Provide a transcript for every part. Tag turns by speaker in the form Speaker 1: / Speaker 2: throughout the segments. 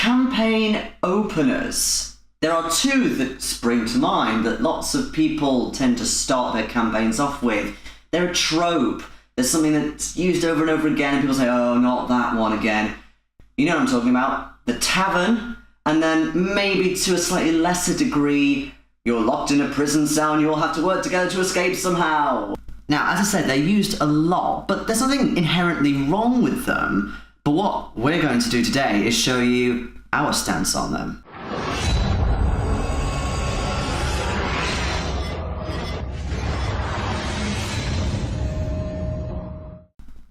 Speaker 1: campaign openers. There are two that spring to mind that lots of people tend to start their campaigns off with. They're a trope. There's something that's used over and over again, and people say, oh, not that one again. You know what I'm talking about. The Tavern, and then maybe to a slightly lesser degree, you're locked in a prison cell and you all have to work together to escape somehow. Now, as I said, they're used a lot, but there's nothing inherently wrong with them. But what we're going to do today is show you our stance on them.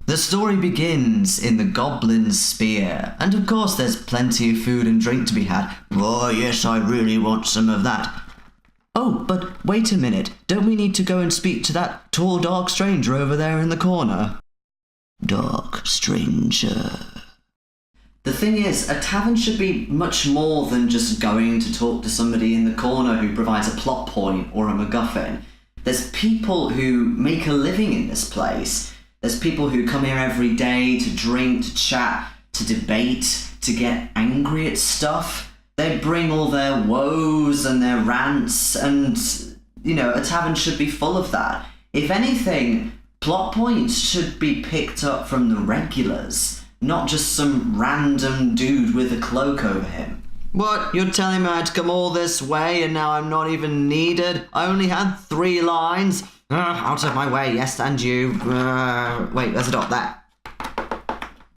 Speaker 1: The story begins in the Goblin's Spear, and of course there's plenty of food and drink to be had. Oh yes, I really want some of that. Oh, but wait a minute, don't we need to go and speak to that tall dark stranger over there in the corner? Dark stranger. The thing is, a tavern should be much more than just going to talk to somebody in the corner who provides a plot point or a MacGuffin. There's people who make a living in this place. There's people who come here every day to drink, to chat, to debate, to get angry at stuff. They bring all their woes and their rants, and, you know, a tavern should be full of that. If anything, plot points should be picked up from the regulars, not just some random dude with a cloak over him. What? You're telling me I had to come all this way and now I'm not even needed? I only had 3 lines. Out of my way, yes, and you. Wait, there's a dot there.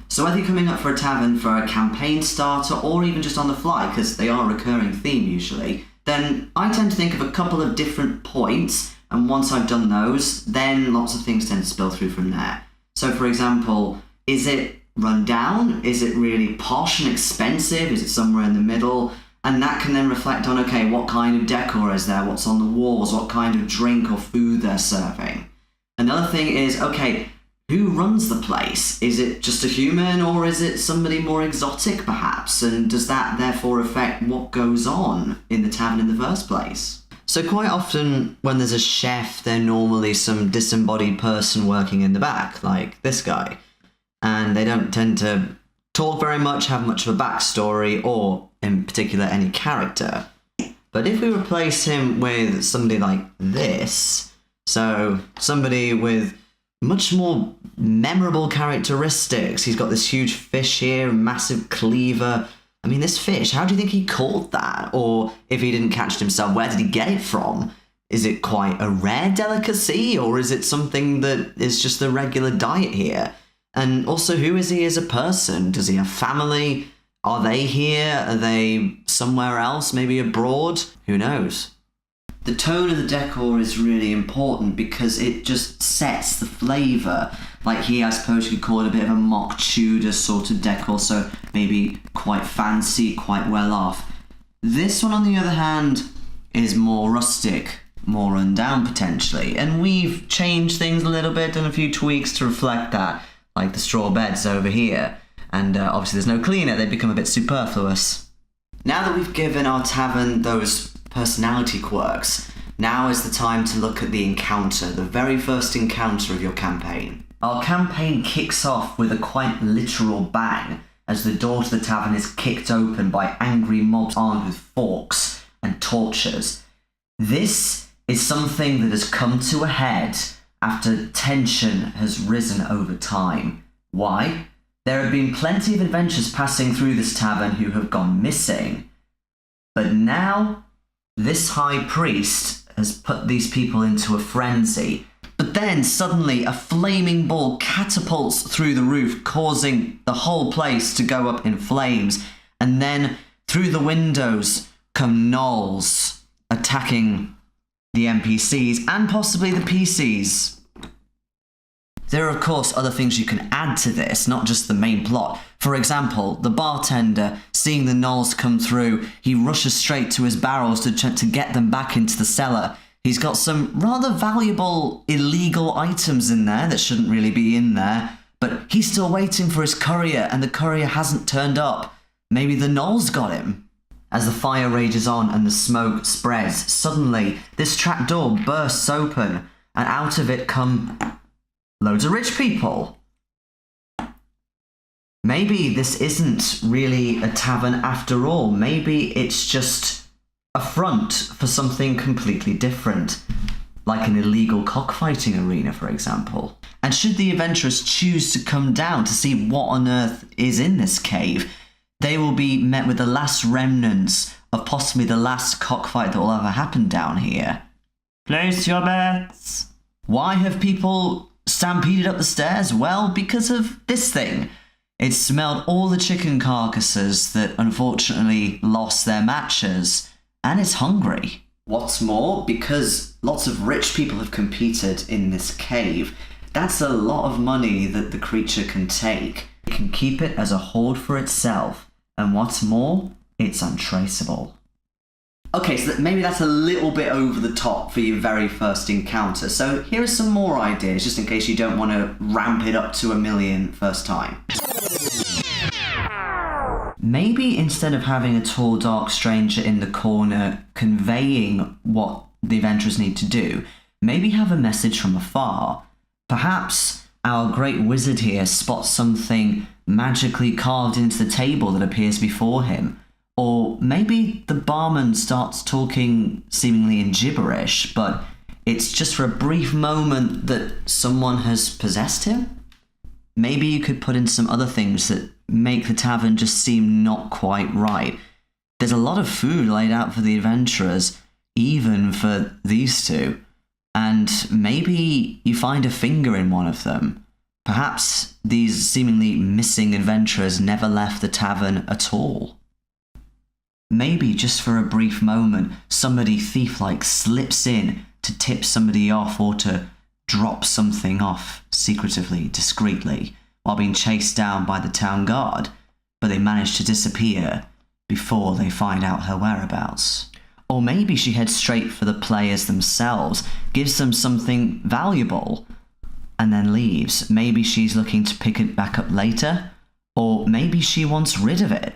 Speaker 1: So whether you're coming up for a tavern for a campaign starter or even just on the fly, because they are a recurring theme usually, then I tend to think of a couple of different points, and once I've done those, then lots of things tend to spill through from there. So for example, is it run down? Is it really posh and expensive? Is it somewhere in the middle? And that can then reflect on, okay, what kind of decor is there? What's on the walls? What kind of drink or food they're serving? Another thing is, okay, who runs the place? Is it just a human or is it somebody more exotic perhaps? And does that therefore affect what goes on in the tavern in the first place? So quite often when there's a chef, there's normally some disembodied person working in the back, like this guy. And they don't tend to talk very much, have much of a backstory, or in particular any character. But if we replace him with somebody like this, so somebody with much more memorable characteristics. He's got this huge fish here, massive cleaver. I mean, this fish, how do you think he caught that? Or if he didn't catch it himself, where did he get it from? Is it quite a rare delicacy, or is it something that is just the regular diet here? And also, who is he as a person? Does he have family? Are they here? Are they somewhere else, maybe abroad? Who knows? The tone of the decor is really important because it just sets the flavour. Like here, I suppose you could call it a bit of a mock Tudor sort of decor, so maybe quite fancy, quite well off. This one, on the other hand, is more rustic, more run down potentially, and we've changed things a little bit, done a few tweaks to reflect that, like the straw beds over here. And obviously there's no cleaner, they become a bit superfluous. Now that we've given our tavern those personality quirks, now is the time to look at the encounter, the very first encounter of your campaign. Our campaign kicks off with a quite literal bang as the door to the tavern is kicked open by angry mobs armed with forks and torches. This is something that has come to a head after tension has risen over time. Why? There have been plenty of adventurers passing through this tavern who have gone missing. But now, this high priest has put these people into a frenzy. But then, suddenly, a flaming ball catapults through the roof, causing the whole place to go up in flames. And then, through the windows, come gnolls, attacking the NPCs and possibly the PCs. There are, of course, other things you can add to this, not just the main plot. For example, the bartender, seeing the gnolls come through, he rushes straight to his barrels to get them back into the cellar. He's got some rather valuable illegal items in there that shouldn't really be in there, but he's still waiting for his courier, and the courier hasn't turned up. Maybe the gnolls got him. As the fire rages on and the smoke spreads, suddenly this trapdoor bursts open, and out of it come loads of rich people. Maybe this isn't really a tavern after all. Maybe it's just a front for something completely different, like an illegal cockfighting arena, for example. And should the adventurers choose to come down to see what on earth is in this cave, they will be met with the last remnants of possibly the last cockfight that will ever happen down here. Place your bets. Why have people stampeded up the stairs? Well, because of this thing. It smelled all the chicken carcasses that unfortunately lost their matches, and it's hungry. What's more, because lots of rich people have competed in this cave, that's a lot of money that the creature can take. It can keep it as a hoard for itself, and what's more, it's untraceable. Okay, so maybe that's a little bit over the top for your very first encounter, so here are some more ideas, just in case you don't want to ramp it up to 1,000,000 first time. Maybe instead of having a tall, dark stranger in the corner conveying what the adventurers need to do, maybe have a message from afar. Perhaps our great wizard here spots something magically carved into the table that appears before him. Or maybe the barman starts talking seemingly in gibberish, but it's just for a brief moment that someone has possessed him. Maybe you could put in some other things that make the tavern just seem not quite right. There's a lot of food laid out for the adventurers, even for these two. And maybe you find a finger in one of them. Perhaps these seemingly missing adventurers never left the tavern at all. Maybe just for a brief moment, somebody thief-like slips in to tip somebody off or to drop something off secretively, discreetly, while being chased down by the town guard, but they manage to disappear before they find out her whereabouts. Or maybe she heads straight for the players themselves, gives them something valuable, and then leaves. Maybe she's looking to pick it back up later, or maybe she wants rid of it.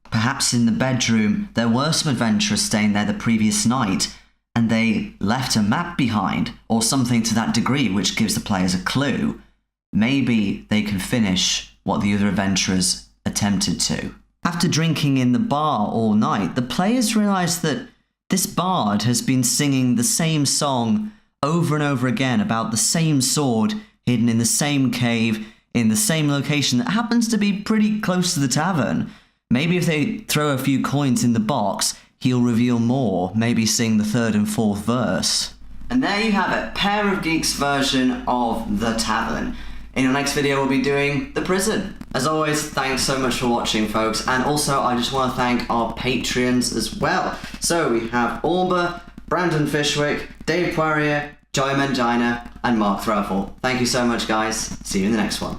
Speaker 1: Perhaps in the bedroom, there were some adventurers staying there the previous night, and they left a map behind, or something to that degree which gives the players a clue. Maybe they can finish what the other adventurers attempted to. After drinking in the bar all night, the players realise that this bard has been singing the same song over and over again about the same sword hidden in the same cave, in the same location that happens to be pretty close to the tavern. Maybe if they throw a few coins in the box, he'll reveal more, maybe sing the third and fourth verse. And there you have it, Pair of Geeks version of The Tavern. In our next video, we'll be doing The Prison. As always, thanks so much for watching, folks. And also, I just want to thank our Patreons as well. So we have Orba, Brandon Fishwick, Dave Poirier, Joy Mangina, and Mark Threlfall. Thank you so much, guys. See you in the next one.